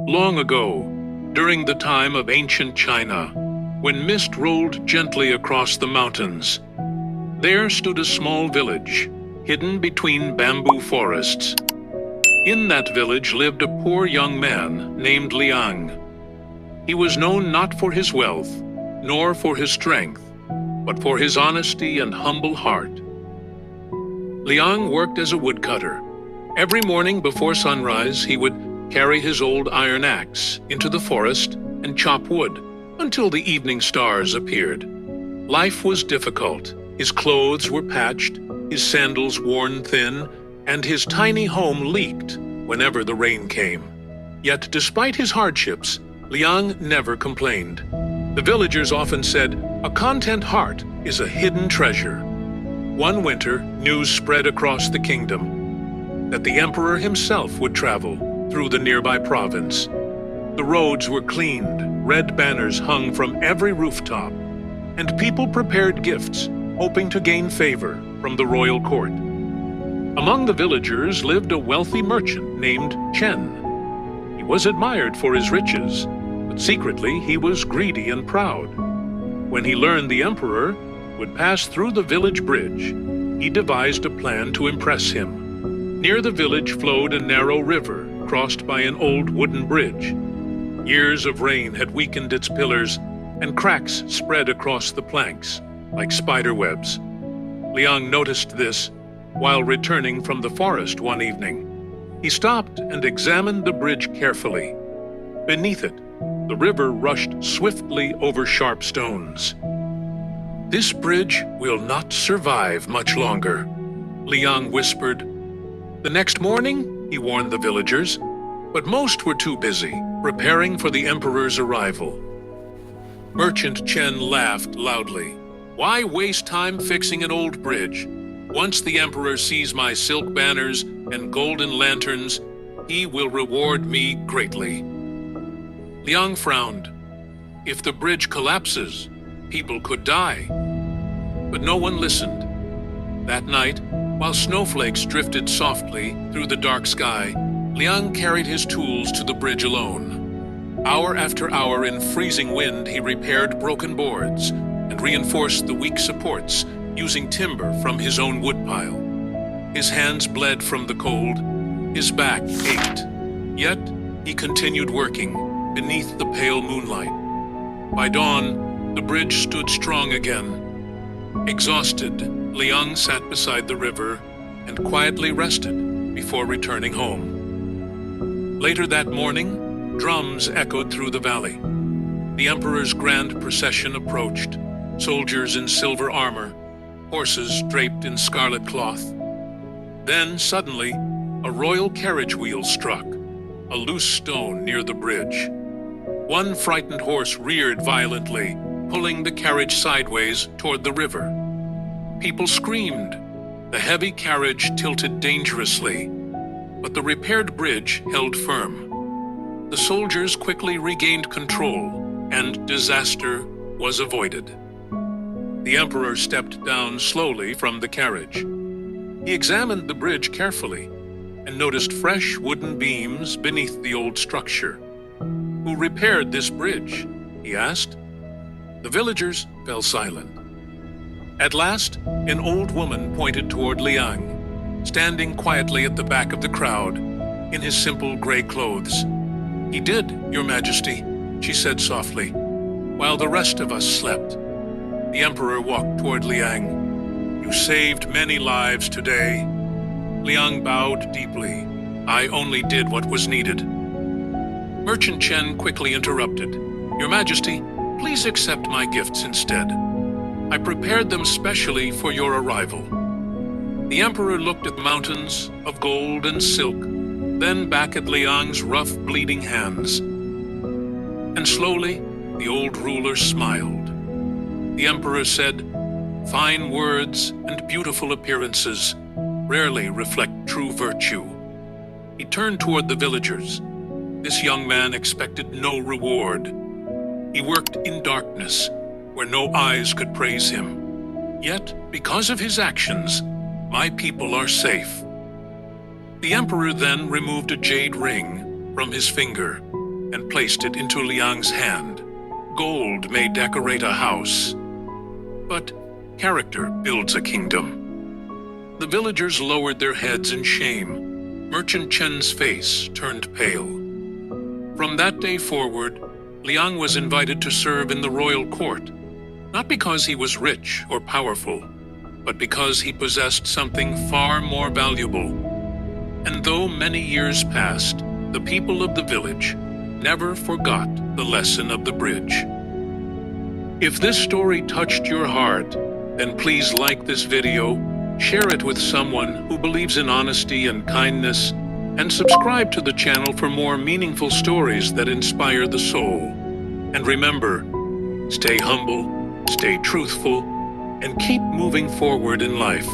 Long ago, during the time of ancient China, when mist rolled gently across the mountains, there stood a small village, hidden between bamboo forests. In that village lived a poor young man named Liang. He was known not for his wealth, nor for his strength, but for his honesty and humble heart. Liang worked as a woodcutter. Every morning before sunrise, he would carry his old iron axe into the forest and chop wood until the evening stars appeared. Life was difficult. His clothes were patched, his sandals worn thin, and his tiny home leaked whenever the rain came. Yet despite his hardships, Liang never complained. The villagers often said, "A content heart is a hidden treasure." One winter, news spread across the kingdom that the emperor himself would travel through the nearby province. The roads were cleaned, red banners hung from every rooftop, and people prepared gifts, hoping to gain favor from the royal court. Among the villagers lived a wealthy merchant named Chen. He was admired for his riches, but secretly he was greedy and proud. When he learned the emperor would pass through the village bridge, he devised a plan to impress him. Near the village flowed a narrow river, crossed by an old wooden bridge. Years of rain had weakened its pillars, and cracks spread across the planks, like spider webs. Liang noticed this while returning from the forest one evening. He stopped and examined the bridge carefully. Beneath it, the river rushed swiftly over sharp stones. "This bridge will not survive much longer," Liang whispered. The next morning, he warned the villagers, but most were too busy preparing for the emperor's arrival. Merchant Chen laughed loudly. "Why waste time fixing an old bridge? Once the emperor sees my silk banners and golden lanterns, he will reward me greatly." Liang frowned. If the bridge collapses, people could die. But no one listened. That night, while snowflakes drifted softly through the dark sky, Liang carried his tools to the bridge alone. Hour after hour in freezing wind, he repaired broken boards and reinforced the weak supports using timber from his own woodpile. His hands bled from the cold, his back ached. Yet he continued working beneath the pale moonlight. By dawn, the bridge stood strong again. Exhausted, Liang sat beside the river and quietly rested before returning home. Later that morning, drums echoed through the valley. The emperor's grand procession approached, soldiers in silver armor, horses draped in scarlet cloth. Then, suddenly, a royal carriage wheel struck, a loose stone near the bridge. One frightened horse reared violently, pulling the carriage sideways toward the river. People screamed. The heavy carriage tilted dangerously, but the repaired bridge held firm. The soldiers quickly regained control, and disaster was avoided. The emperor stepped down slowly from the carriage. He examined the bridge carefully and noticed fresh wooden beams beneath the old structure. "Who repaired this bridge?" he asked. The villagers fell silent. At last, an old woman pointed toward Liang, standing quietly at the back of the crowd in his simple gray clothes. "He did, Your Majesty," she said softly, "while the rest of us slept." The emperor walked toward Liang. "You saved many lives today." Liang bowed deeply. "I only did what was needed." Merchant Chen quickly interrupted. "Your Majesty, please accept my gifts instead. I prepared them specially for your arrival." The emperor looked at the mountains of gold and silk, then back at Liang's rough, bleeding hands. And slowly, the old ruler smiled. The emperor said, "Fine words and beautiful appearances rarely reflect true virtue." He turned toward the villagers. This young man expected no reward. He worked in darkness, where no eyes could praise him. Yet, because of his actions, my people are safe. The emperor then removed a jade ring from his finger. and placed it into Liang's hand. Gold may decorate a house, but character builds a kingdom. The villagers lowered their heads in shame. Merchant Chen's face turned pale. From that day forward, Liang was invited to serve in the royal court, not because he was rich or powerful, but because he possessed something far more valuable. And though many years passed, the people of the village never forgot the lesson of the bridge. If this story touched your heart, then please like this video, share it with someone who believes in honesty and kindness, and subscribe to the channel for more meaningful stories that inspire the soul. And remember, stay humble, stay truthful, and keep moving forward in life.